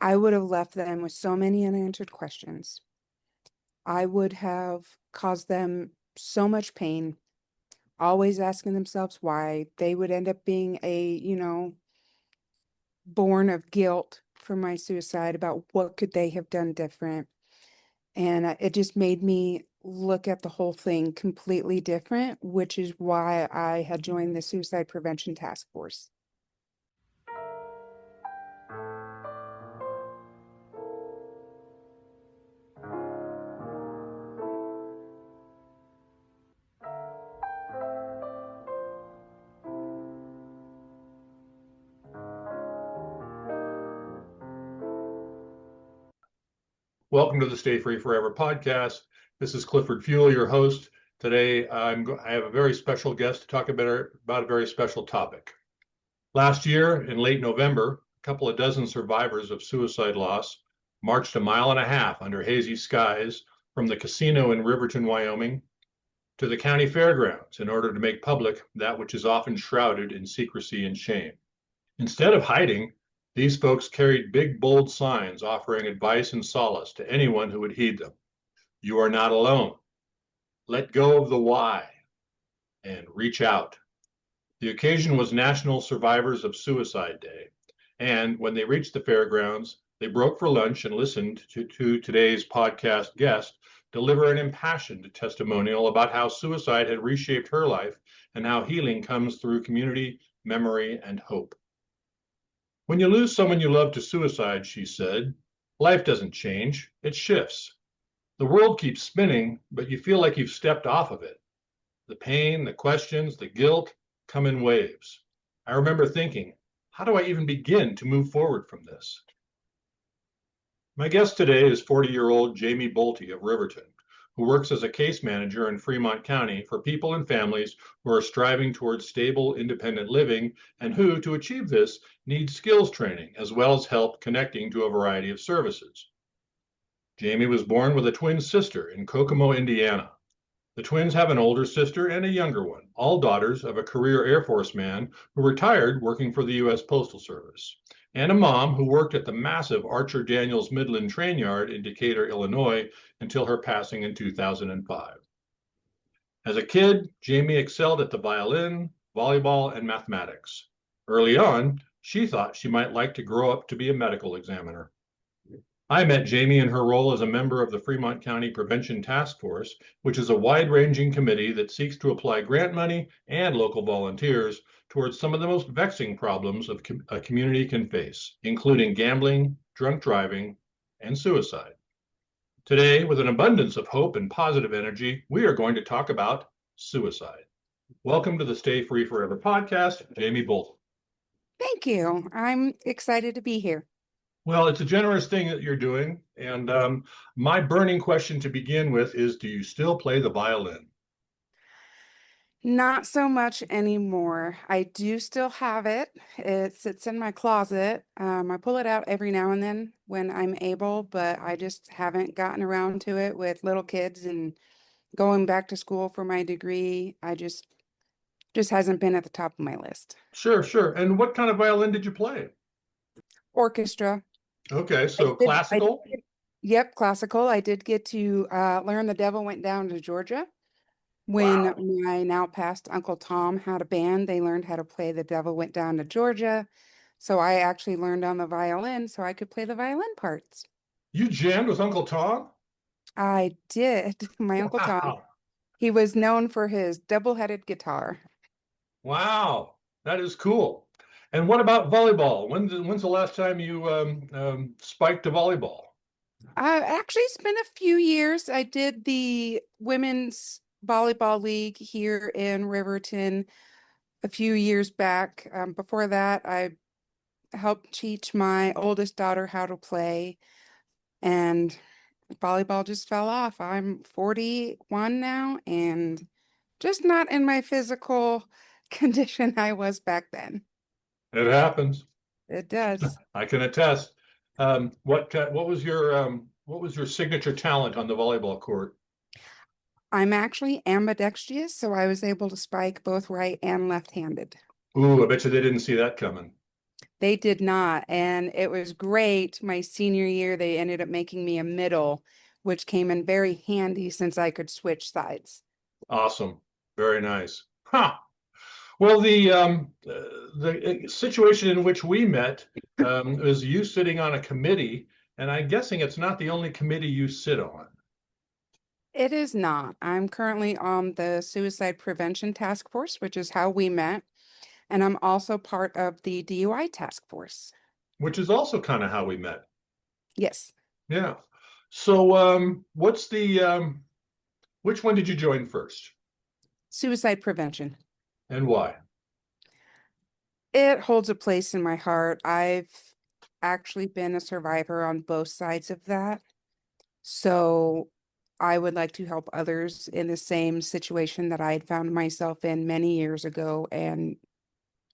I would have left them with so many unanswered questions. I would have caused them so much pain, always asking themselves why. They would end up being born of guilt for my suicide about what could they have done different. And it just made me look at the whole thing completely different, which is why I had joined the Suicide Prevention Task Force. Welcome to the Stay Free Forever podcast. This is Clifford Fuel, your host. Today, I have a very special guest to talk about a very special topic. Last year, in late November, a couple of dozen survivors of suicide loss marched 1.5 miles under hazy skies from the casino in Riverton, Wyoming, to the county fairgrounds in order to make public that which is often shrouded in secrecy and shame. Instead of hiding, these folks carried big, bold signs offering advice and solace to anyone who would heed them. You are not alone. Let go of the why and reach out. The occasion was National Survivors of Suicide Day. And when they reached the fairgrounds, they broke for lunch and listened to today's podcast guest deliver an impassioned testimonial about how suicide had reshaped her life and how healing comes through community, memory, and hope. When you lose someone you love to suicide, she said, life doesn't change, it shifts. The world keeps spinning, but you feel like you've stepped off of it. The pain, the questions, the guilt come in waves. I remember thinking, how do I even begin to move forward from this? My guest today is 40-year-old Jamie Bolte of Riverton, who works as a case manager in Fremont County for people and families who are striving towards stable, independent living and who, to achieve this, need skills training as well as help connecting to a variety of services. Jamie was born with a twin sister in Kokomo, Indiana. The twins have an older sister and a younger one, all daughters of a career Air Force man who retired working for the U.S. Postal Service, and a mom who worked at the massive Archer Daniels Midland train yard in Decatur, Illinois, until her passing in 2005. As a kid, Jamie excelled at the violin, volleyball, and mathematics. Early on, she thought she might like to grow up to be a medical examiner. I met Jamie in her role as a member of the Fremont County Prevention Task Force, which is a wide-ranging committee that seeks to apply grant money and local volunteers towards some of the most vexing problems a community can face, including gambling, drunk driving, and suicide. Today, with an abundance of hope and positive energy, we are going to talk about suicide. Welcome to the Stay Free Forever podcast, Jamie Bolte. Thank you. I'm excited to be here. Well, it's a generous thing that you're doing. And my burning question to begin with is, do you still play the violin? Not so much anymore. I do still have it. It sits in my closet. I pull it out every now and then when I'm able, but I just haven't gotten around to it with little kids and going back to school for my degree. I just hasn't been at the top of my list. Sure, sure. And what kind of violin did you play? Orchestra. Okay, so classical? Yep, classical. I did get to learn The Devil Went Down to Georgia. When Wow. my now passed Uncle Tom had a band, they learned how to play The Devil Went Down to Georgia. So I actually learned on the violin so I could play the violin parts. You jammed with Uncle Tom? I did. My Uncle Tom, Wow. he was known for his double-headed guitar. Wow. That is cool. And what about volleyball? When's the last time you spiked a volleyball? Actually, it's been a few years. I did the women's volleyball league here in Riverton a few years back. Before that, I helped teach my oldest daughter how to play, and volleyball just fell off. I'm 41 now and just not in my physical condition I was back then. It happens. It does. I can attest. What was your signature talent on the volleyball court? I'm actually ambidextrous, so I was able to spike both right and left-handed. Ooh, I bet you they didn't see that coming. They did not. And it was great. My senior year, they ended up making me a middle, which came in very handy since I could switch sides. Awesome. Very nice. Huh. Well, the situation in which we met is you sitting on a committee, and I'm guessing it's not the only committee you sit on. It is not. I'm currently on the Suicide Prevention Task Force, which is how we met. And I'm also part of the DUI Task Force. Which is also kind of how we met. Yes, Yeah. So, what's the which one did you join first, suicide prevention. and why? It holds a place in my heart. I've actually been a survivor on both sides of that. So I would like to help others in the same situation that I had found myself in many years ago and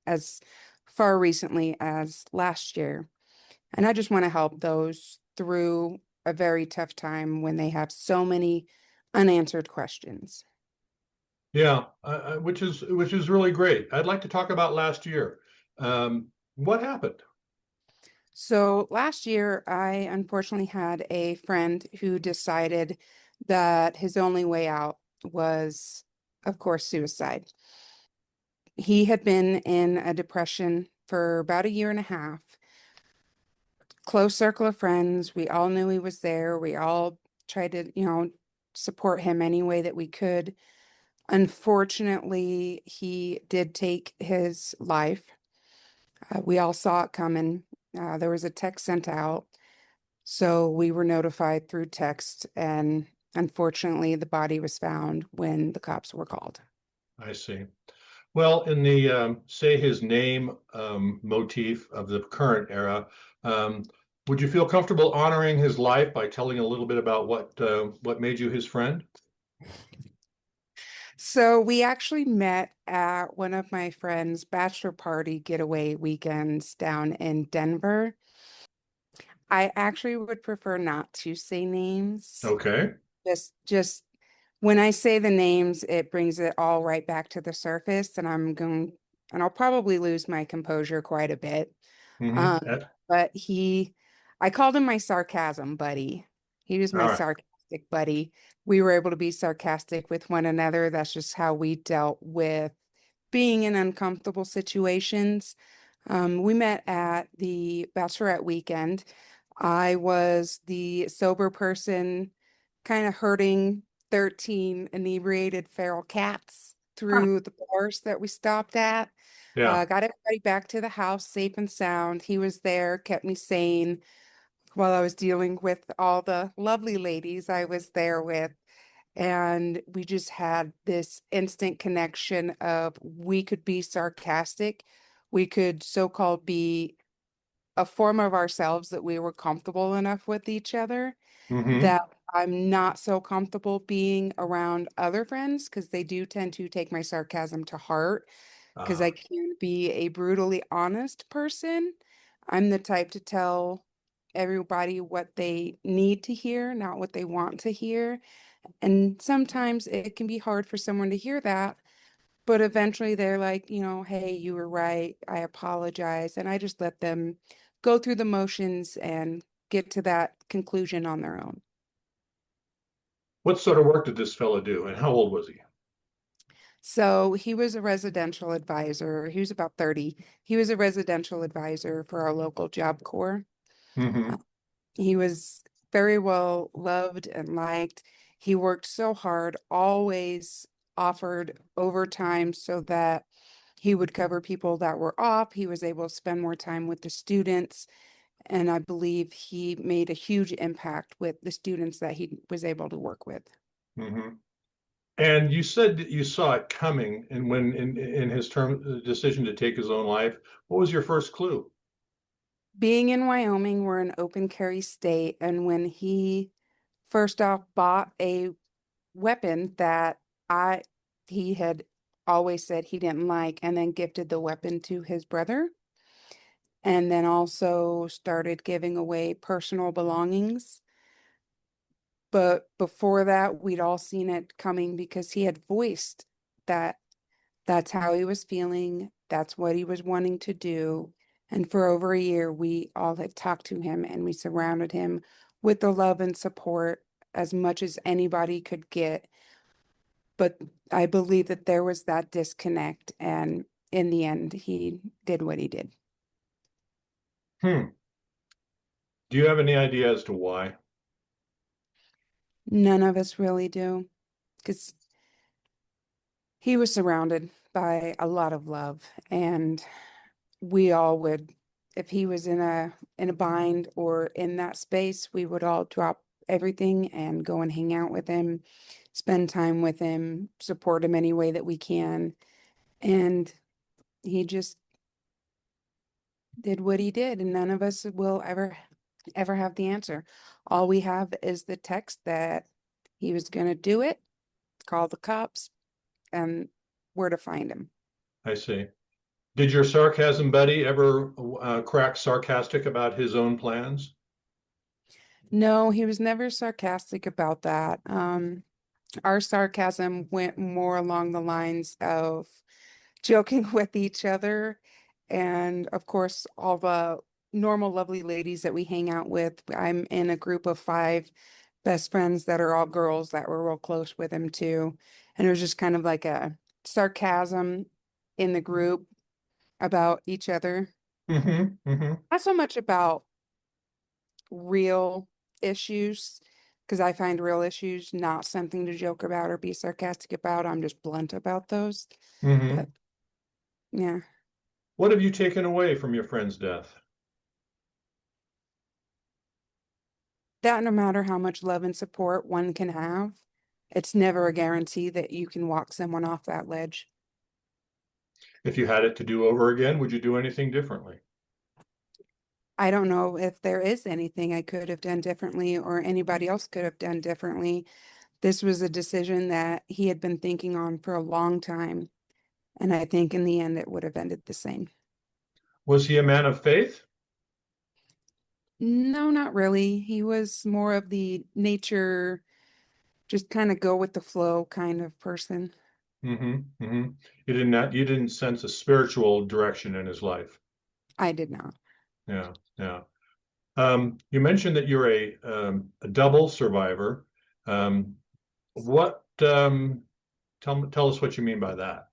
as far recently as last year. And I just want to help those through a very tough time when they have so many unanswered questions. Yeah, which is really great. I'd like to talk about last year. What happened? So last year, I unfortunately had a friend who decided that his only way out was, of course, suicide. He had been in a depression for about a year and a half. Close circle of friends. We all knew he was there. We all tried to, support him any way that we could. Unfortunately, he did take his life. We all saw it coming. There was a text sent out. So we were notified through text, and unfortunately, the body was found when the cops were called. I see. Well, in the say his name motif of the current era, um, would you feel comfortable honoring his life by telling a little bit about what made you his friend? So we actually met at one of my friend's bachelor party getaway weekends down in Denver. I actually would prefer not to say names. Okay. Just when I say the names, it brings it all right back to the surface, and I'll probably lose my composure quite a bit. Mm-hmm. Um, but I called him my sarcasm buddy. He was All my right. sarcastic buddy. We were able to be sarcastic with one another. That's just how we dealt with being in uncomfortable situations. We met at the bachelorette weekend. I was the sober person, kind of herding 13 inebriated feral cats through the bars that we stopped at. Yeah. Got everybody back to the house safe and sound. He was there, kept me sane while I was dealing with all the lovely ladies I was there with. And we just had this instant connection of we could be sarcastic. We could so-called be a form of ourselves that we were comfortable enough with each other Mm-hmm. that I'm not so comfortable being around other friends because they do tend to take my sarcasm to heart because Uh, I can be a brutally honest person. I'm the type to tell everybody what they need to hear, not what they want to hear. And sometimes it can be hard for someone to hear that, but eventually they're like, hey, you were right. I apologize. And I just let them go through the motions and get to that conclusion on their own. what sort of work did this fellow do, and how old was he? So he was a residential advisor. He was about 30. He was a residential advisor for our local Job Corps. Uh, Mm-hmm. He was very well loved and liked. He worked so hard, always offered overtime so that he would cover people that were off. He was able to spend more time with the students. And I believe he made a huge impact with the students that he was able to work with. Mm-hmm. And you said that you saw it coming, and when in his term decision to take his own life, what was your first clue? Being in Wyoming, we're an open carry state. And when he first off bought a weapon that I he had always said he didn't like and then gifted the weapon to his brother and then also started giving away personal belongings. But before that, we'd all seen it coming because he had voiced that that's how he was feeling, that's what he was wanting to do. And for over a year, we all had talked to him and we surrounded him with the love and support as much as anybody could get. But I believe that there was that disconnect, and in the end, he did what he did. Hmm. Do you have any idea as to why? None of us really do, because he was surrounded by a lot of love, and we all would, if he was in a bind or in that space, we would all drop everything and go and hang out with him, spend time with him, support him any way that we can. And he just did what he did, and none of us will ever have the answer. All we have is the text that he was going to do it, call the cops, and where to find him. I see. Did your sarcasm buddy ever crack sarcastic about his own plans? No, he was never sarcastic about that. Our sarcasm went more along the lines of joking with each other. And of course, all the normal, lovely ladies that we hang out with. I'm in a group of 5 best friends that are all girls that were real close with him too. And it was just kind of like a sarcasm in the group about each other. Mm-hmm. Mm-hmm. Not so much about real issues, because I find real issues not something to joke about or be sarcastic about. I'm just blunt about those. Mm-hmm. But yeah, What have you taken away from your friend's death? that no matter how much love and support one can have, it's never a guarantee that you can walk someone off that ledge. If you had it to do over again, would you do anything differently? I don't know if there is anything I could have done differently or anybody else could have done differently. This was a decision that he had been thinking on for a long time. And I think in the end, it would have ended the same. Was he a man of faith? No, not really. He was more of the nature, just kind of go with the flow kind of person. Mm-hmm. Mm-hmm. You didn't sense a spiritual direction in his life. I did not. Yeah, yeah. You mentioned that you're a double survivor. Um, what tell us what you mean by that.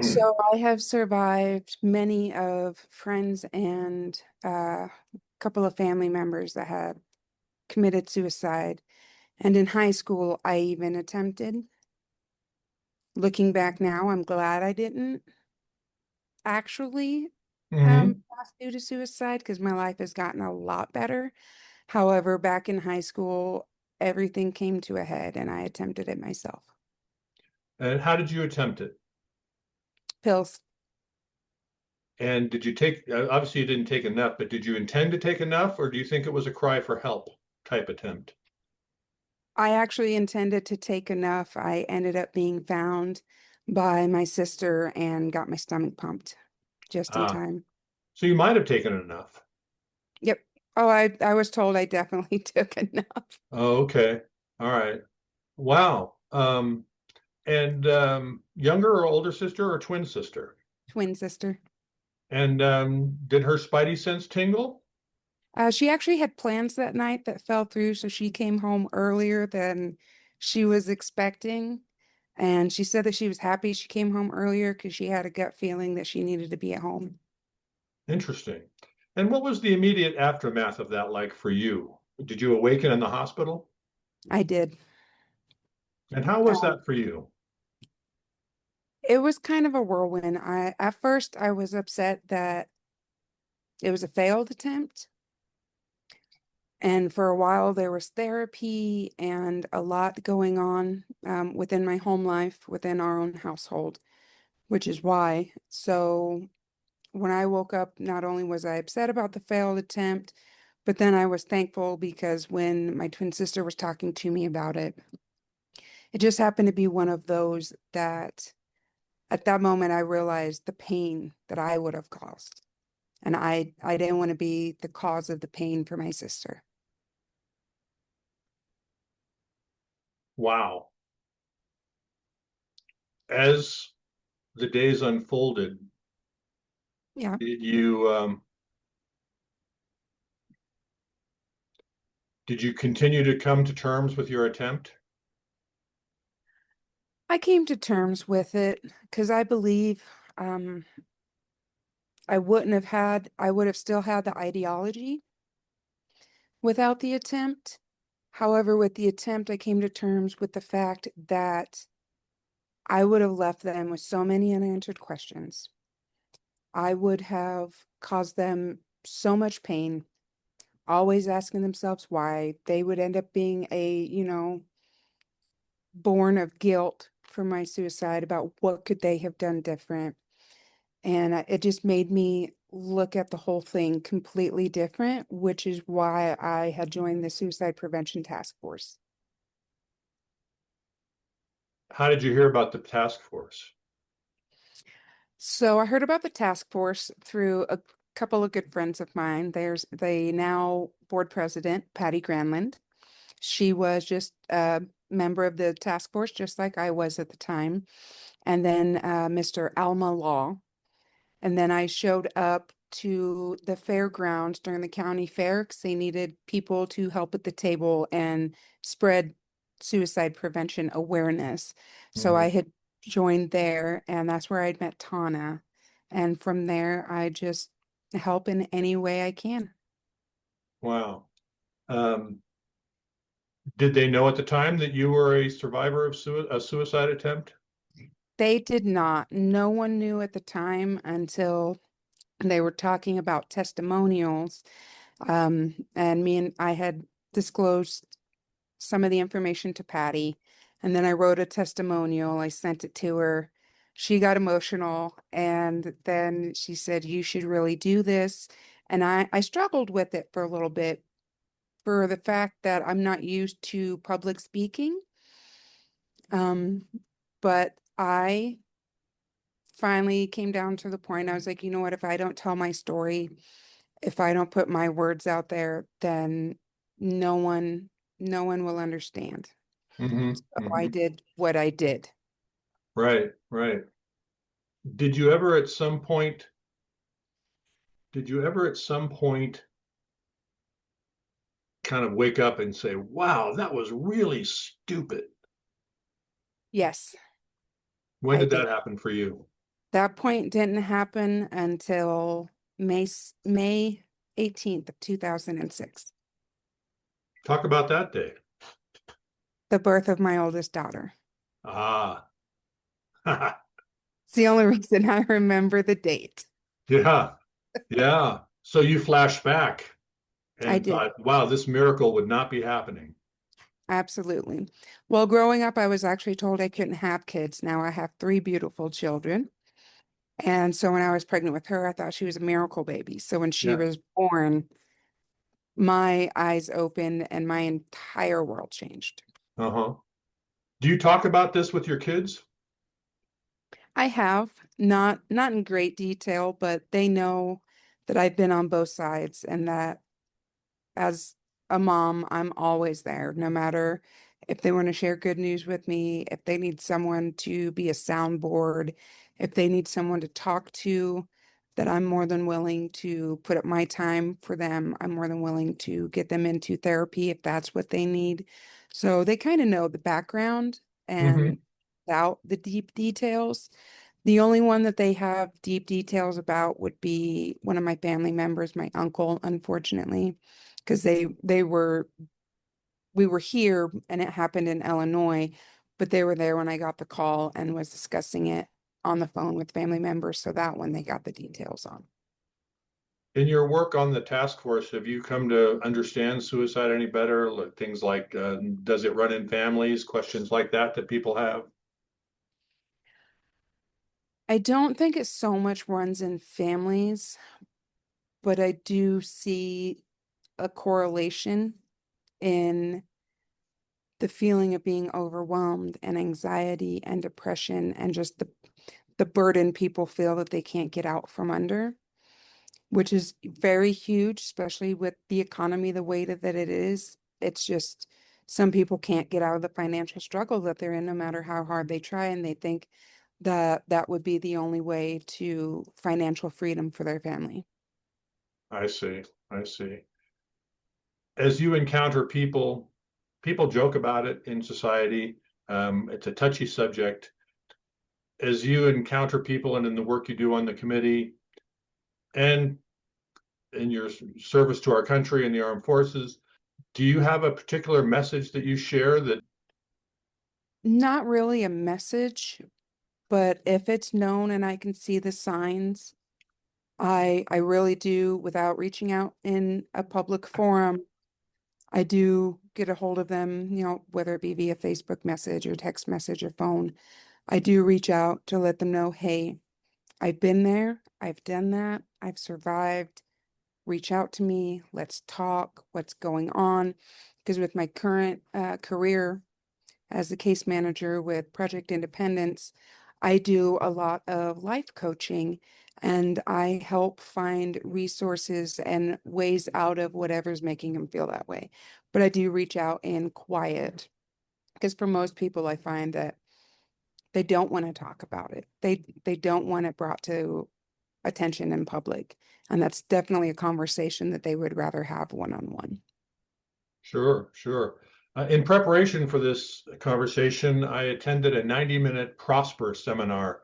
So I have survived many of friends and a couple of family members that had committed suicide. And in high school, I even attempted. Looking back now, I'm glad I didn't actually Mm-hmm. pass due to suicide because my life has gotten a lot better. However, back in high school, everything came to a head and I attempted it myself. And how did you attempt it? Pills. And did you take, obviously you didn't take enough, but did you intend to take enough, or do you think it was a cry for help type attempt? I actually intended to take enough. I ended up being found by my sister and got my stomach pumped just in Ah, time. so you might have taken enough. Yep. Oh, I was told I definitely took enough. Oh, okay. All right. Wow. And younger or older sister or twin sister? Twin sister. And did her spidey sense tingle? She actually had plans that night that fell through, so she came home earlier than she was expecting. And she said that she was happy she came home earlier because she had a gut feeling that she needed to be at home. Interesting. And what was the immediate aftermath of that like for you? Did you awaken in the hospital? I did. And how was Um, that for you? it was kind of a whirlwind. At first I was upset that it was a failed attempt. And for a while, there was therapy and a lot going on within my home life, within our own household, which is why. So when I woke up, not only was I upset about the failed attempt, but then I was thankful because when my twin sister was talking to me about it, it just happened to be one of those that at that moment I realized the pain that I would have caused. And I didn't want to be the cause of the pain for my sister. Wow. As the days unfolded, Yeah. Did you continue to come to terms with your attempt? I came to terms with it because I believe um, I would have still had the ideology without the attempt. However, with the attempt, I came to terms with the fact that I would have left them with so many unanswered questions. I would have caused them so much pain, always asking themselves why. They would end up being born of guilt for my suicide about what could they have done different. And it just made me look at the whole thing completely different, which is why I had joined the Suicide Prevention Task Force. How did you hear about the task force? So I heard about the task force through a couple of good friends of mine. There's the now board president, Patty Granlund. She was just a member of the task force, just like I was at the time. And then Mr. Alma Law. And then I showed up to the fairgrounds during the county fair because they needed people to help at the table and spread suicide prevention awareness. So Mhm. I had joined there, and that's where I'd met Tana. And from there, I just help in any way I can. Wow. Um, did they know at the time that you were a survivor of a suicide attempt? They did not. No one knew at the time until they were talking about testimonials. And me and I had disclosed some of the information to Patty, and then I wrote a testimonial. I sent it to her. She got emotional, and then she said, "You should really do this." And I struggled with it for a little bit for the fact that I'm not used to public speaking. Um, but I finally came down to the point I was like, you know what, if I don't tell my story, if I don't put my words out there, then no one no one will understand. Mm-hmm. So I Mm-hmm. did what I did. Right, right. Did you ever at some point, did you ever at some point kind of wake up and say, wow, that was really stupid? Yes, When I did that did. happen for you? That point didn't happen until May 18th of 2006, Talk about that day. the birth of my oldest daughter. Ah, It's the only reason I remember the date. yeah, yeah. So you flashed back I and did. thought, wow, this miracle would not be happening. Absolutely. Well, growing up, I was actually told I couldn't have kids. Now I have three beautiful children. And so when I was pregnant with her, I thought she was a miracle baby. So when she Yeah. was born, my eyes opened and my entire world changed. Uh-huh. Do you talk about this with your kids? I have, not in great detail, but they know that I've been on both sides and that as a mom, I'm always there, no matter if they want to share good news with me, if they need someone to be a soundboard, if they need someone to talk to, that I'm more than willing to put up my time for them. I'm more than willing to get them into therapy if that's what they need. So they kind of know the background Mm-hmm. and without the deep details. The only one that they have deep details about would be one of my family members, my uncle, unfortunately, because they were we were here and it happened in Illinois, but they were there when I got the call and was discussing it on the phone with family members. So that one they got the details on. In your work on the task force, have you come to understand suicide any better? Things like, does it run in families? Questions like that that people have? I don't think it so much runs in families, but I do see a correlation in the feeling of being overwhelmed and anxiety and depression and just the burden people feel that they can't get out from under, which is very huge, especially with the economy the way that it is. It's just some people can't get out of the financial struggle that they're in, no matter how hard they try, and they think that would be the only way to financial freedom for their family. I see. I see. As you encounter people, people joke about it in society. It's a touchy subject. As you encounter people and in the work you do on the committee and in your service to our country and the armed forces, do you have a particular message that you share that? Not really a message, but if it's known and I can see the signs, I really do, without reaching out in a public forum, I do get a hold of them, whether it be via Facebook message or text message or phone. I do reach out to let them know, hey, I've been there, I've done that, I've survived. Reach out to me, let's talk, what's going on. Because with my current career as the case manager with Project Independence, I do a lot of life coaching and I help find resources and ways out of whatever's making them feel that way. But I do reach out in quiet because for most people, I find that they don't want to talk about it. They don't want it brought to attention in public. And that's definitely a conversation that they would rather have one-on-one. Sure, sure. In preparation for this conversation, I attended a 90-minute Prosper seminar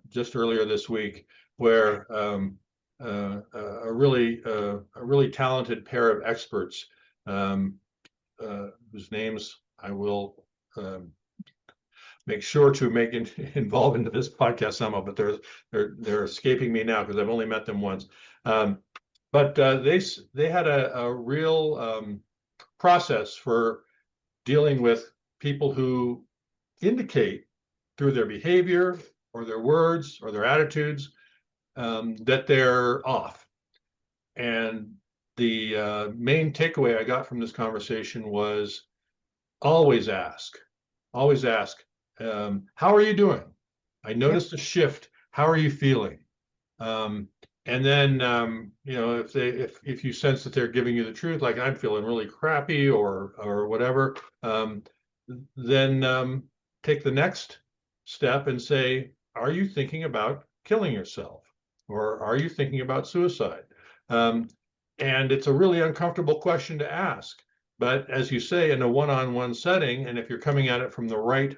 just earlier this week, where a really talented pair of experts, whose names I will make sure to make involved into this podcast somehow, but they're escaping me now because I've only met them once. But they had a real process for dealing with people who indicate through their behavior or their words or their attitudes that they're off. And the main takeaway I got from this conversation was always ask, how are you doing? I Yep. noticed a shift. How are you feeling? And then, if you sense that they're giving you the truth, like I'm feeling really crappy or whatever, then take the next step and say, are you thinking about killing yourself? Or are you thinking about suicide? And it's a really uncomfortable question to ask. But as you say, in a one-on-one setting, and if you're coming at it from the right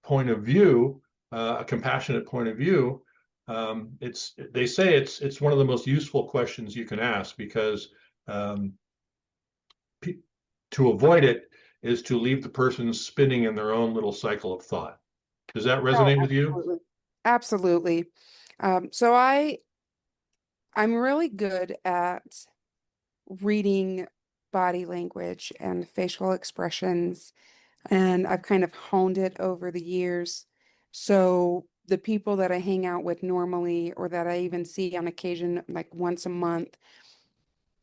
point of view, a compassionate point of view, they say it's one of the most useful questions you can ask because to avoid it is to leave the person spinning in their own little cycle of thought. Does that Oh, resonate with you? absolutely. Absolutely. So I'm really good at reading body language and facial expressions, and I've kind of honed it over the years. So the people that I hang out with normally, or that I even see on occasion, like once a month,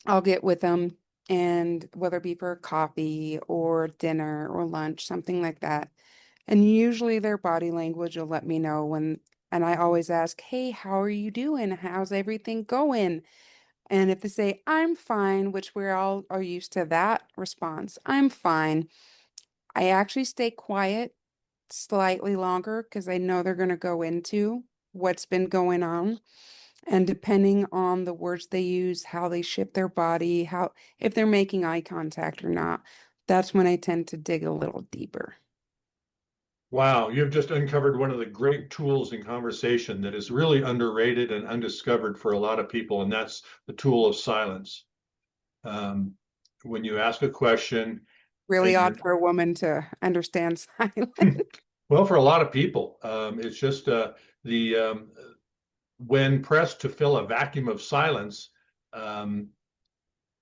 I'll get with them, and whether it be for coffee or dinner or lunch, something like that. And usually their body language will let me know when, and I always ask, hey, how are you doing? How's everything going? And if they say, I'm fine, which we're all are used to that response, I'm fine. I actually stay quiet slightly longer because I know they're going to go into what's been going on. And depending on the words they use, how they shift their body, how if they're making eye contact or not, that's when I tend to dig a little deeper. Wow, you've just uncovered one of the great tools in conversation that is really underrated and undiscovered for a lot of people, and that's the tool of silence. Um, when you ask a question Really and odd for a woman to understand silence. well, for a lot of people, it's just the when pressed to fill a vacuum of silence, um,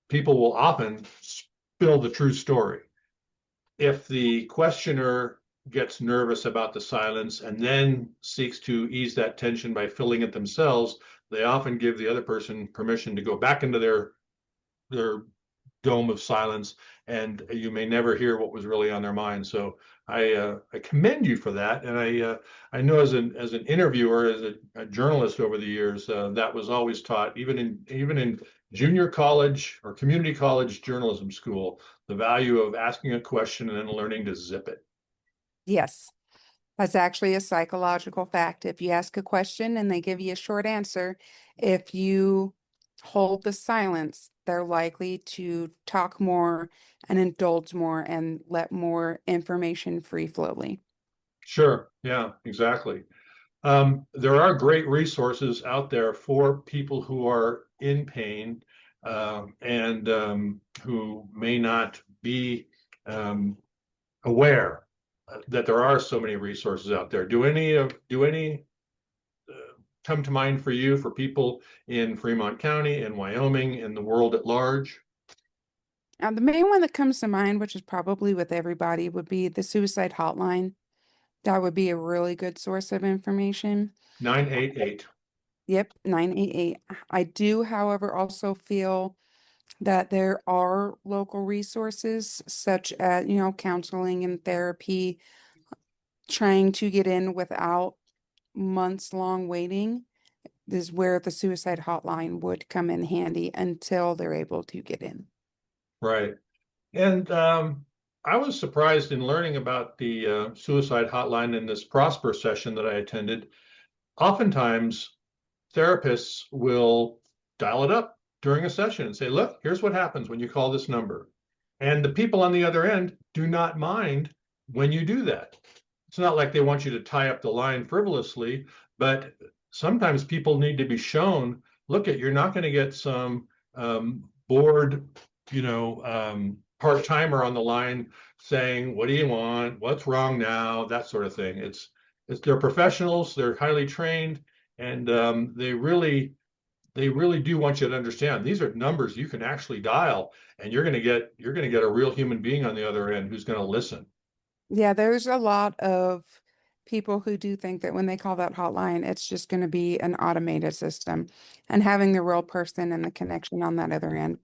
people will often spill the true story. If the questioner gets nervous about the silence and then seeks to ease that tension by filling it themselves, they often give the other person permission to go back into their dome of silence, and you may never hear what was really on their mind. So I commend you for that, and I know as an interviewer, as a journalist over the years, that was always taught, even in junior college or community college journalism school, the value of asking a question and then learning to zip it. Yes. That's actually a psychological fact. If you ask a question and they give you a short answer, if you hold the silence, they're likely to talk more and indulge more and let more information free flowly. Sure. Yeah, exactly. There are great resources out there for people who are in pain and who may not be aware that there are so many resources out there. Do any come to mind for you for people in Fremont County, in Wyoming, in the world at large? The main one that comes to mind, which is probably with everybody, would be the suicide hotline. That would be a really good source of information. 988. Yep, 988. I do, however, also feel that there are local resources such as, counseling and therapy, trying to get in without months long waiting is where the suicide hotline would come in handy until they're able to get in. Right. And I was surprised in learning about the suicide hotline in this Prosper session that I attended. Oftentimes, therapists will dial it up during a session and say, look, here's what happens when you call this number. And the people on the other end do not mind when you do that. It's not like they want you to tie up the line frivolously, but sometimes people need to be shown, look at, you're not going to get some bored, part-timer on the line saying, what do you want? What's wrong now? That sort of thing. It's they're professionals, they're highly trained, and they really do want you to understand these are numbers you can actually dial, and you're going to get a real human being on the other end who's going to listen. Yeah, there's a lot of people who do think that when they call that hotline, it's just going to be an automated system. And having the real person and the connection on that other end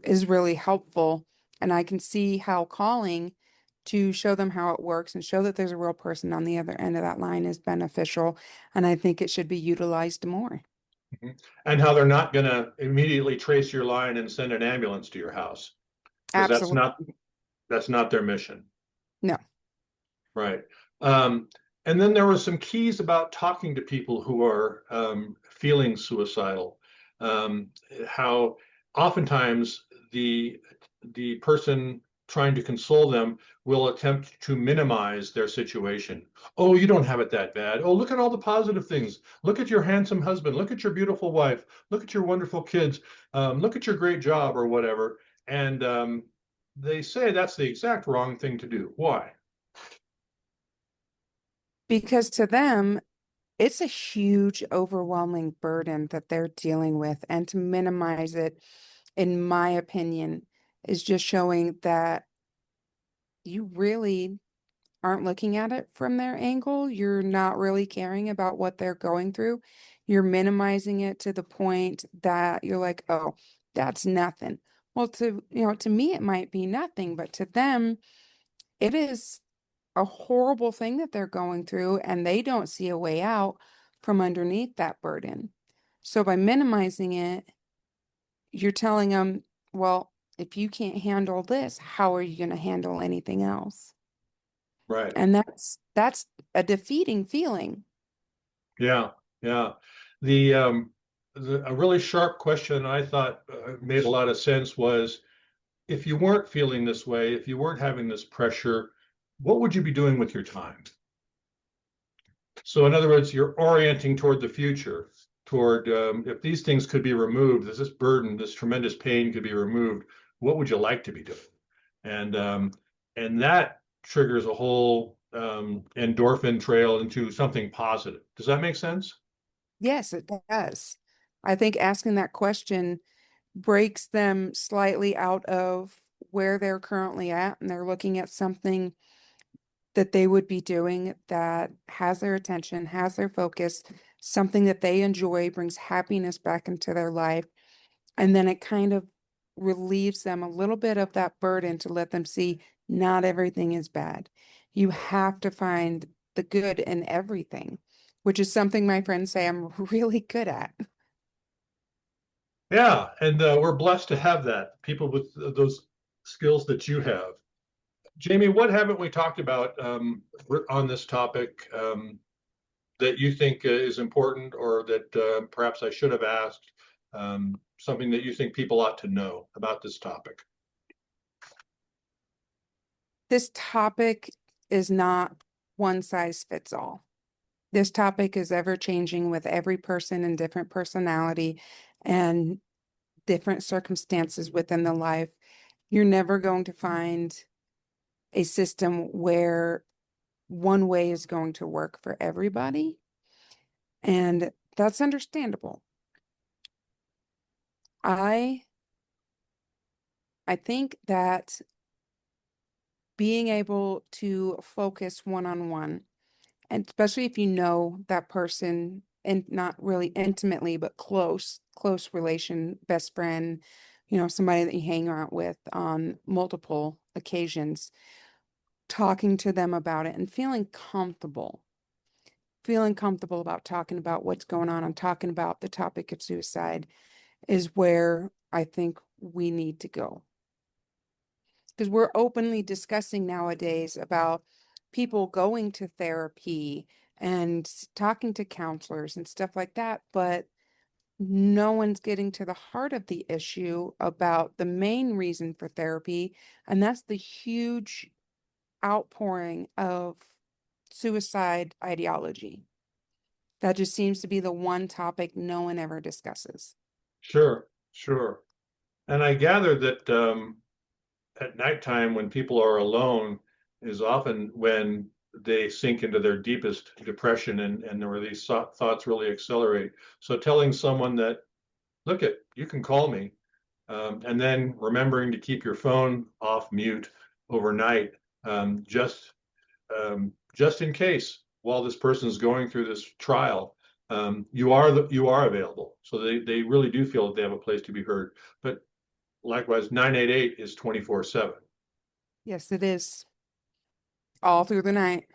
is really helpful. And I can see how calling to show them how it works and show that there's a real person on the other end of that line is beneficial. And I think it should be utilized more. Mhm. And how they're not going to immediately trace your line and send an ambulance to your house, because that's Absolutely. not that's not their mission. No. Right. Um, and then there were some keys about talking to people who are feeling suicidal. Um, how oftentimes the person trying to console them will attempt to minimize their situation. Oh, you don't have it that bad. Oh, look at all the positive things. Look at your handsome husband. Look at your beautiful wife. Look at your wonderful kids. Look at your great job or whatever. And they say that's the exact wrong thing to do. Why? Because to them, it's a huge, overwhelming burden that they're dealing with. And to minimize it, in my opinion, is just showing that you really aren't looking at it from their angle. You're not really caring about what they're going through. You're minimizing it to the point that you're like, oh, that's nothing. Well, to me, it might be nothing, but to them, it is a horrible thing that they're going through, and they don't see a way out from underneath that burden. So by minimizing it, you're telling them, well, if you can't handle this, how are you going to handle anything else? Right. And that's a defeating feeling. Yeah, yeah. The a really sharp question I thought made a lot of sense was if you weren't feeling this way, if you weren't having this pressure, what would you be doing with your time? So, in other words, you're orienting toward the future, toward if these things could be removed, this burden, this tremendous pain could be removed, what would you like to be doing? And and that triggers a whole endorphin trail into something positive. Does that make sense? Yes, it does. I think asking that question breaks them slightly out of where they're currently at, and they're looking at something that they would be doing that has their attention, has their focus, something that they enjoy, brings happiness back into their life. And then it kind of relieves them a little bit of that burden to let them see not everything is bad. You have to find the good in everything, which is something my friends say I'm really good at. Yeah, and we're blessed to have that, people with those skills that you have. Jamie, what haven't we talked about on this topic that you think is important, or that perhaps I should have asked? Something that you think people ought to know about this topic? This topic is not one size fits all. This topic is ever changing with every person and different personality and different circumstances within the life. You're never going to find a system where one way is going to work for everybody. And that's understandable. I think that being able to focus one-on-one, and especially if you know that person, and not really intimately, but close relation, best friend, somebody that you hang out with on multiple occasions, talking to them about it and feeling comfortable about talking about what's going on and talking about the topic of suicide is where I think we need to go. Because we're openly discussing nowadays about people going to therapy and talking to counselors and stuff like that, but no one's getting to the heart of the issue about the main reason for therapy, and that's the huge outpouring of suicide ideology. That just seems to be the one topic no one ever discusses. Sure, sure. And I gather that at nighttime, when people are alone, is often when they sink into their deepest depression, and where these thoughts really accelerate. So telling someone that, look, you can call me, and then remembering to keep your phone off mute overnight, um, just just in case while this person is going through this trial, you are available. So they really do feel that they have a place to be heard. But likewise, 988 is 24/7. Yes, it is. All through the night.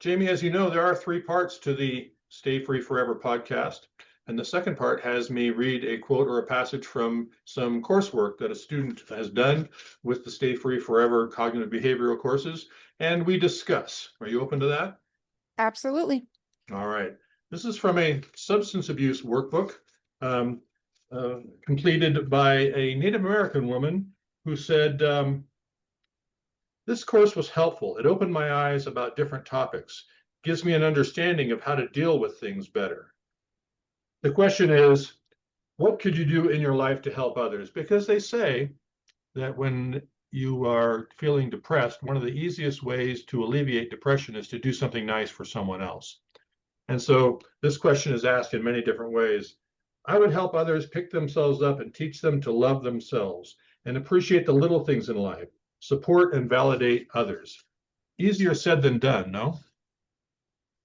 Jamie, as you know, there are three parts to the Stay Free Forever podcast. And the second part has me read a quote or a passage from some coursework that a student has done with the Stay Free Forever cognitive behavioral courses, and we discuss. Are you open to that? Absolutely. All right. This is from a substance abuse workbook um, completed by a Native American woman who said, this course was helpful. It opened my eyes about different topics, gives me an understanding of how to deal with things better. The question is, what could you do in your life to help others? Because they say that when you are feeling depressed, one of the easiest ways to alleviate depression is to do something nice for someone else. And so this question is asked in many different ways. I would help others pick themselves up and teach them to love themselves and appreciate the little things in life, support and validate others. Easier said than done, no?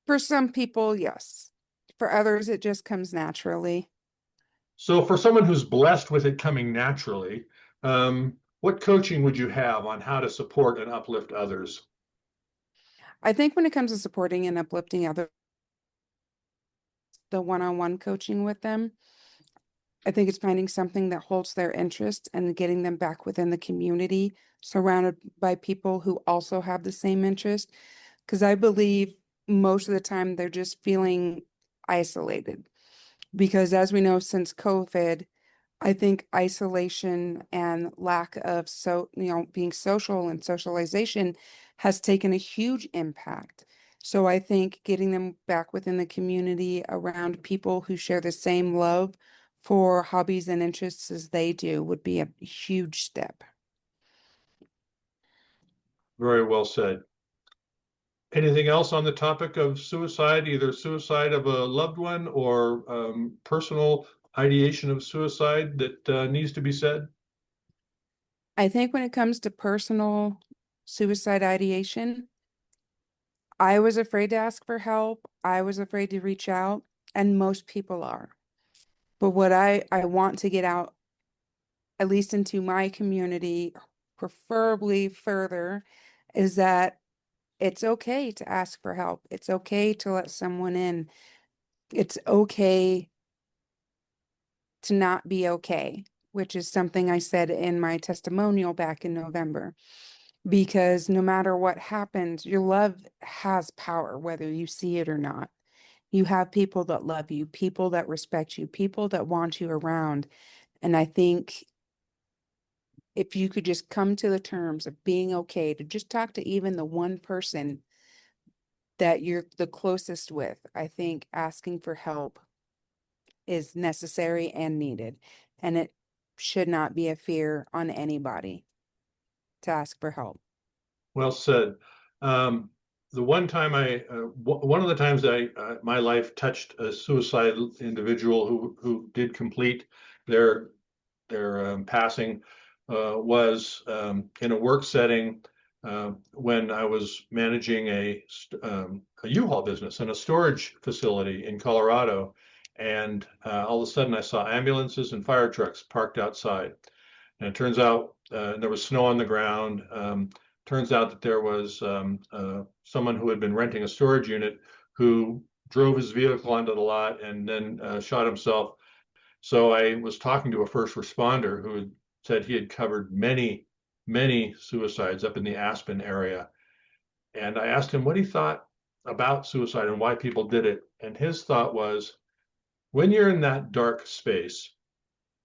For some people, yes. For others, it just comes naturally. So for someone who's blessed with it coming naturally, what coaching would you have on how to support and uplift others? I think when it comes to supporting and uplifting others, the one-on-one coaching with them, I think it's finding something that holds their interest and getting them back within the community, surrounded by people who also have the same interest. Because I believe most of the time they're just feeling isolated. Because as we know, since COVID, I think isolation and lack of being social and socialization has taken a huge impact. So I think getting them back within the community around people who share the same love for hobbies and interests as they do would be a huge step. Very well said. Anything else on the topic of suicide, either suicide of a loved one or personal ideation of suicide that needs to be said? I think when it comes to personal suicide ideation, I was afraid to ask for help. I was afraid to reach out, and most people are. But what I want to get out, at least into my community, preferably further, is that it's okay to ask for help. It's okay to let someone in. It's okay to not be okay, which is something I said in my testimonial back in November. Because no matter what happens, your love has power, whether you see it or not. You have people that love you, people that respect you, people that want you around. And I think if you could just come to the terms of being okay to just talk to even the one person that you're the closest with, I think asking for help is necessary and needed. And it should not be a fear on anybody to ask for help. Well said. The one time one of the times my life touched a suicidal individual who did complete their passing was in a work setting when I was managing a U-Haul business and a storage facility in Colorado, and all of a sudden I saw ambulances and fire trucks parked outside, and it turns out there was snow on the ground. Turns out that there was someone who had been renting a storage unit who drove his vehicle onto the lot and then shot himself. So I was talking to a first responder who had said he had covered many, many suicides up in the Aspen area. And I asked him what he thought about suicide and why people did it. And his thought was, when you're in that dark space,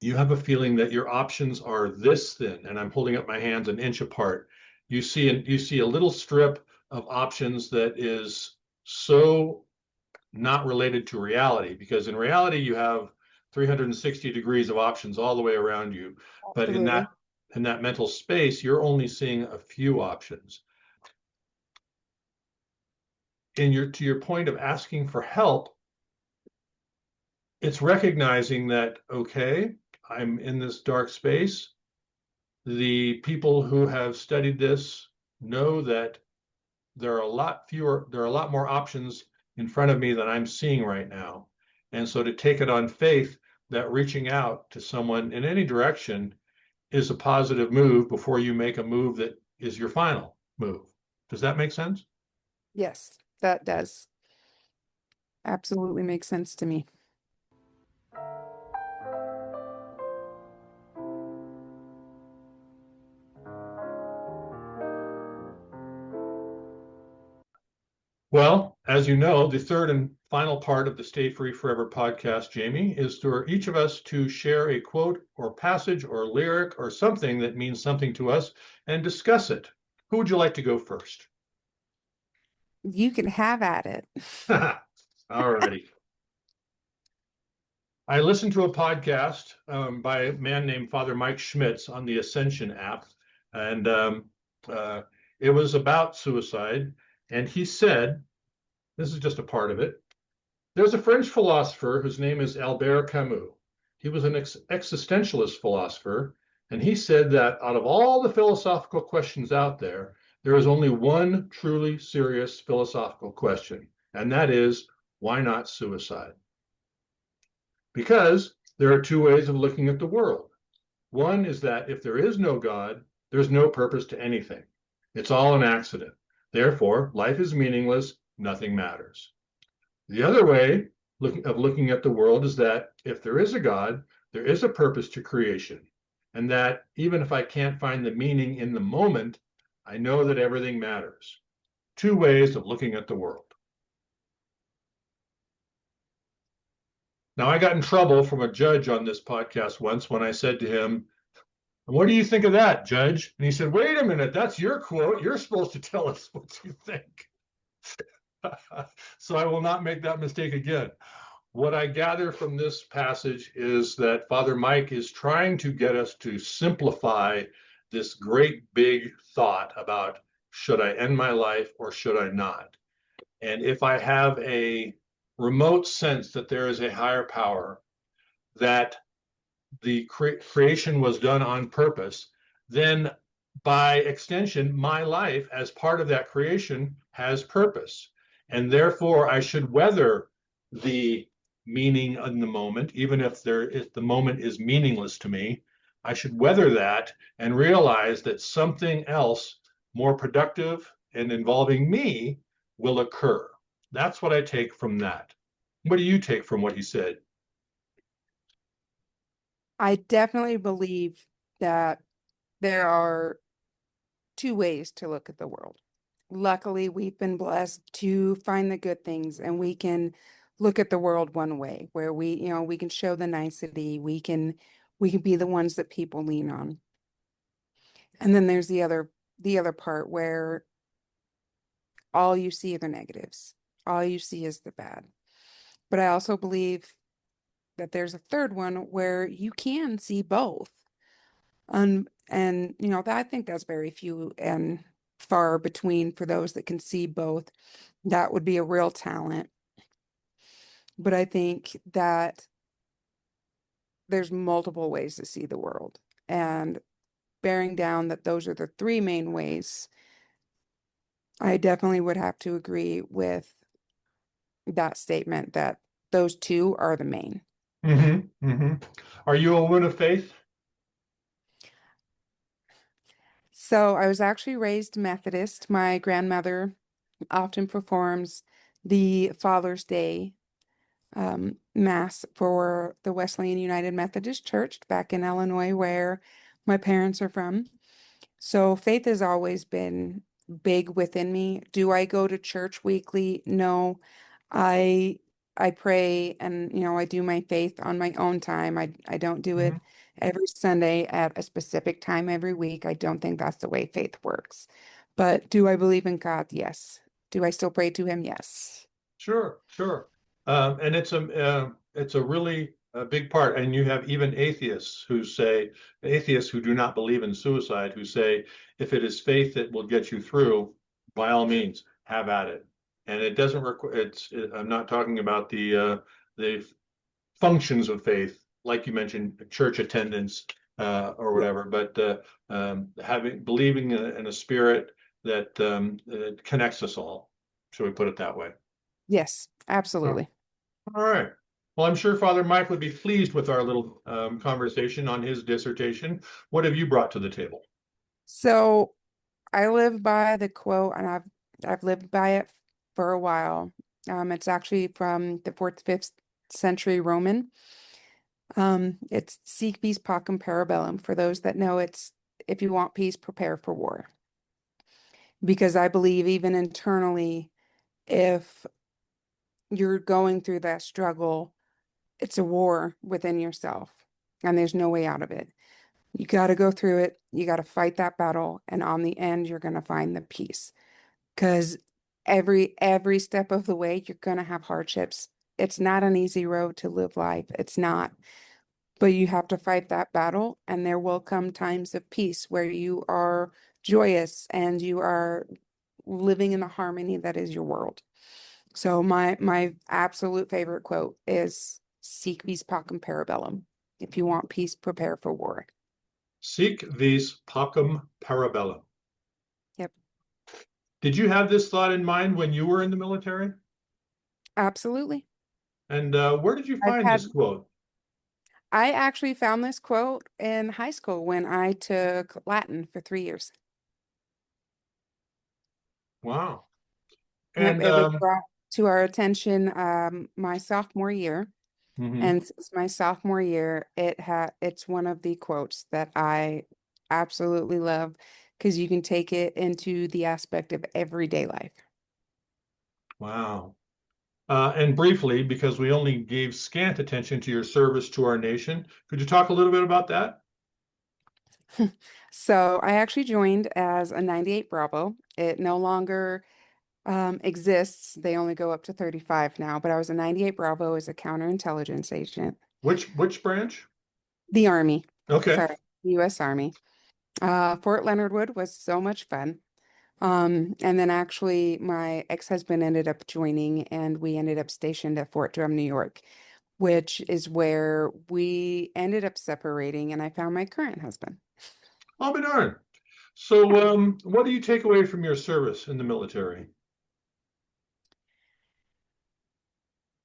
you have a feeling that your options are this thin, and I'm holding up my hands an inch apart. You see a little strip of options that is so not related to reality, because in reality you have 360 degrees of options all the way around you. But in Absolutely. that mental space, you're only seeing a few options. And to your point of asking for help, it's recognizing that, okay, I'm in this dark space. The people who have studied this know that there are a lot more options in front of me than I'm seeing right now. And so to take it on faith that reaching out to someone in any direction is a positive move before you make a move that is your final move. Does that make sense? Yes, that does absolutely make sense to me. Well, as you know, the third and final part of the Stay Free Forever podcast, Jamie, is for each of us to share a quote or passage or lyric or something that means something to us and discuss it. Who would you like to go first? You can have at it. All righty. I listened to a podcast by a man named Father Mike Schmitz on the Ascension app, and uh, it was about suicide. And he said, this is just a part of it. There's a French philosopher whose name is Albert Camus. He was an existentialist philosopher, and he said that out of all the philosophical questions out there, there is only one truly serious philosophical question, and that is, why not suicide? Because there are two ways of looking at the world. One is that if there is no God, there's no purpose to anything. It's all an accident. Therefore, life is meaningless, nothing matters. The other way of looking at the world is that if there is a God, there is a purpose to creation, and that even if I can't find the meaning in the moment, I know that everything matters. Two ways of looking at the world. Now, I got in trouble from a judge on this podcast once when I said to him, "What do you think of that, Judge?" And he said, "Wait a minute, that's your quote. You're supposed to tell us what you think." So I will not make that mistake again. What I gather from this passage is that Father Mike is trying to get us to simplify this great big thought about, should I end my life or should I not? And if I have a remote sense that there is a higher power, that the creation was done on purpose, then by extension, my life as part of that creation has purpose. And therefore, I should weather the meaning in the moment, even if the moment is meaningless to me. I should weather that and realize that something else more productive and involving me will occur. That's what I take from that. What do you take from what he said? I definitely believe that there are two ways to look at the world. Luckily, we've been blessed to find the good things, and we can look at the world one way where we can show the nicety, we can be the ones that people lean on. And then there's the other part where all you see are the negatives. All you see is the bad. But I also believe that there's a third one where you can see both. And I think that's very few and far between for those that can see both. That would be a real talent. But I think that there's multiple ways to see the world. And bearing down that those are the three main ways, I definitely would have to agree with that statement that those two are the main. Are you a woman of faith? So I was actually raised Methodist. My grandmother often performs the Father's Day Mass for the Wesleyan United Methodist Church back in Illinois, where my parents are from. So faith has always been big within me. Do I go to church weekly? No. I I pray and I do my faith on my own time. I don't do Mhm. it every Sunday at a specific time every week. I don't think that's the way faith works. But do I believe in God? Yes. Do I still pray to him? Yes. Sure, sure. And it's a really big part. And you have even atheists who do not believe in suicide, who say, if it is faith that will get you through, by all means, have at it. And it doesn't require. I'm not talking about the functions of faith, like you mentioned, church attendance or Yeah. whatever, but having believing in a spirit that connects us all. Shall we put it that way? Yes, Oh, absolutely. all right. Well, I'm sure Father Mike would be pleased with our little conversation on his dissertation. What have you brought to the table? So I live by the quote, and I've lived by it for a while. It's actually from the fourth, fifth century Roman. It's "Sic vis pacem parabellum." For those that know, it's if you want peace, prepare for war. Because I believe even internally, if you're going through that struggle, it's a war within yourself, and there's no way out of it. You got to go through it. You got to fight that battle, and on the end, you're going to find the peace. Because every step of the way, you're going to have hardships. It's not an easy road to live life. It's not. But you have to fight that battle, and there will come times of peace where you are joyous and you are living in the harmony that is your world. So my absolute favorite quote is "Sic vis pacem parabellum." If you want peace, prepare for war. Sic vis pacem parabellum. Yep, Did you have this thought in mind when you were in the military? absolutely. And where did you I've find this had quote? I actually found this quote in high school when I took Latin for 3 years. Wow. Yep, And it was brought to our attention my sophomore year. mhm. And since my sophomore year, it's one of the quotes that I absolutely love because you can take it into the aspect of everyday life. Wow. And briefly, because we only gave scant attention to your service to our nation, could you talk a little bit about that? So I actually joined as a 98 Bravo. It no longer exists. They only go up to 35 now, but I was a 98 Bravo as a counterintelligence agent. Which branch? The Army, Okay. sorry, U.S. Army. Fort Leonard Wood was so much fun. And then actually my ex-husband ended up joining and we ended up stationed at Fort Drum, New York, which is where we ended up separating and I found my current husband. I'll be darned. So, what do you take away from your service in the military?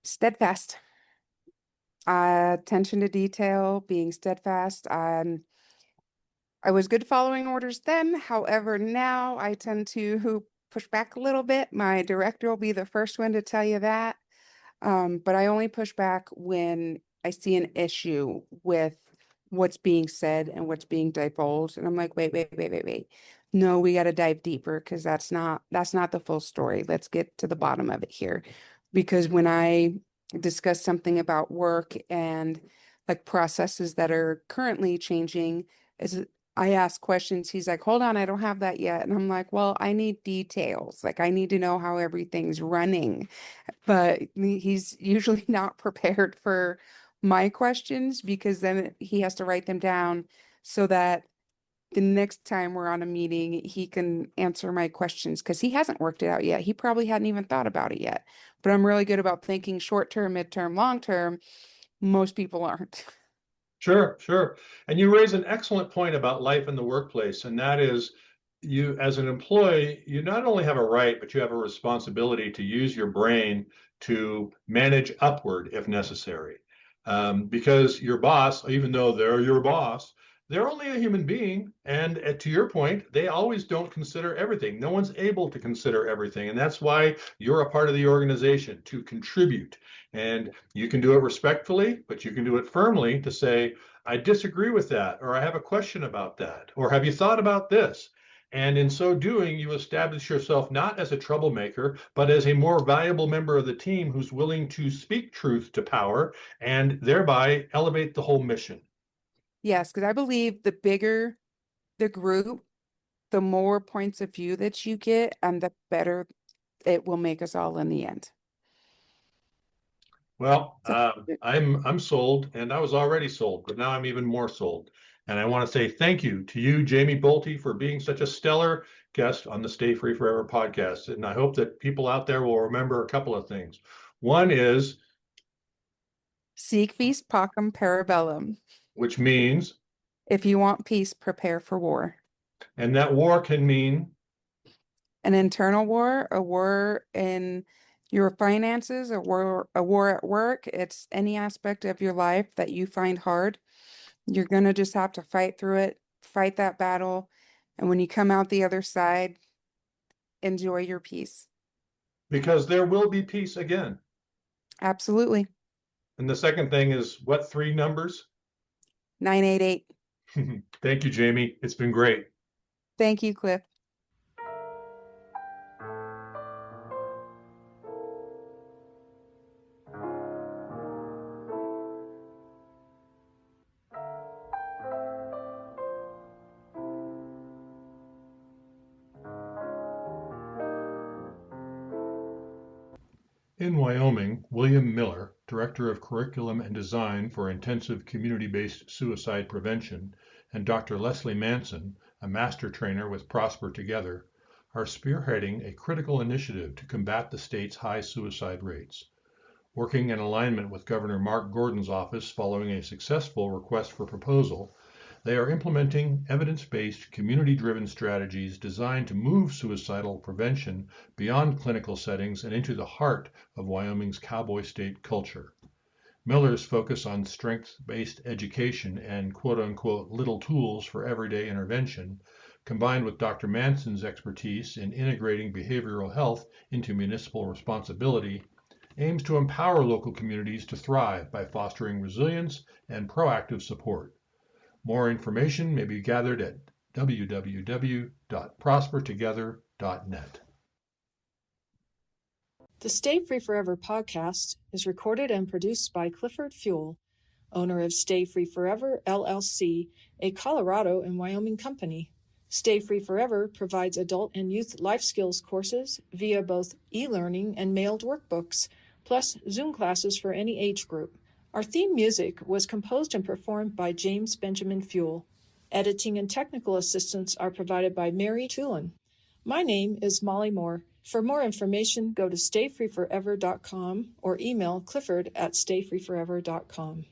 Steadfast. Attention to detail, being steadfast. I was good following orders then. However, now I tend to push back a little bit. My director will be the first one to tell you that. But I only push back when I see an issue with what's being said and what's being divulged. And I'm like, wait. No, we got to dive deeper because that's not the full story. Let's get to the bottom of it here. Because when I discuss something about work and like processes that are currently changing, is I ask questions. He's like, hold on, I don't have that yet. And I'm like, well, I need details. Like I need to know how everything's running. But he's usually not prepared for my questions because then he has to write them down so that the next time we're on a meeting, he can answer my questions because he hasn't worked it out yet. He probably hadn't even thought about it yet. But I'm really good about thinking short term, midterm, long term. Most people aren't. Sure, sure. And you raise an excellent point about life in the workplace, and that is you, as an employee, you not only have a right, but you have a responsibility to use your brain to manage upward if necessary. Because your boss, even though they're your boss, they're only a human being. And to your point, they always don't consider everything. No one's able to consider everything. And that's why you're a part of the organization to contribute. And you can do it respectfully, but you can do it firmly to say, I disagree with that, or I have a question about that, or have you thought about this? And in so doing, you establish yourself not as a troublemaker, but as a more valuable member of the team who's willing to speak truth to power and thereby elevate the whole mission. Yes, because I believe the bigger the group, the more points of view that you get, and the better it will make us all in the end. Well, So, I'm sold, and I was already sold, but now I'm even more sold. And I want to say thank you to you, Jamie Bolte, for being such a stellar guest on the Stay Free Forever podcast. And I hope that people out there will remember a couple of things. One is, Sic vis pacem parabellum. which means, If you want peace, prepare for war. and that war can mean, An internal war, a war in your finances, a war at work. It's any aspect of your life that you find hard. You're gonna just have to fight through it, fight that battle, and when you come out the other side, enjoy your peace. because there will be peace again. Absolutely. And the second thing is what three numbers? 988. Thank you, Jamie. It's been great. Thank you, Cliff. In Wyoming, William Miller, Director of Curriculum and Design for Intensive Community-Based Suicide Prevention, and Dr. Leslie Manson, a master trainer with Prosper Together, are spearheading a critical initiative to combat the state's high suicide rates. Working in alignment with Governor Mark Gordon's office following a successful request for proposal, they are implementing evidence-based, community-driven strategies designed to move suicidal prevention beyond clinical settings and into the heart of Wyoming's cowboy state culture. Miller's focus on strength-based education and quote-unquote little tools for everyday intervention, combined with Dr. Manson's expertise in integrating behavioral health into municipal responsibility, aims to empower local communities to thrive by fostering resilience and proactive support. More information may be gathered at www.prospertogether.net. The Stay Free Forever podcast is recorded and produced by Clifford Fuel, owner of Stay Free Forever, LLC, a Colorado and Wyoming company. Stay Free Forever provides adult and youth life skills courses via both e-learning and mailed workbooks, plus Zoom classes for any age group. Our theme music was composed and performed by James Benjamin Fuel. Editing and technical assistance are provided by Mary Tulin. My name is Molly Moore. For more information, go to stayfreeforever.com or email clifford@stayfreeforever.com.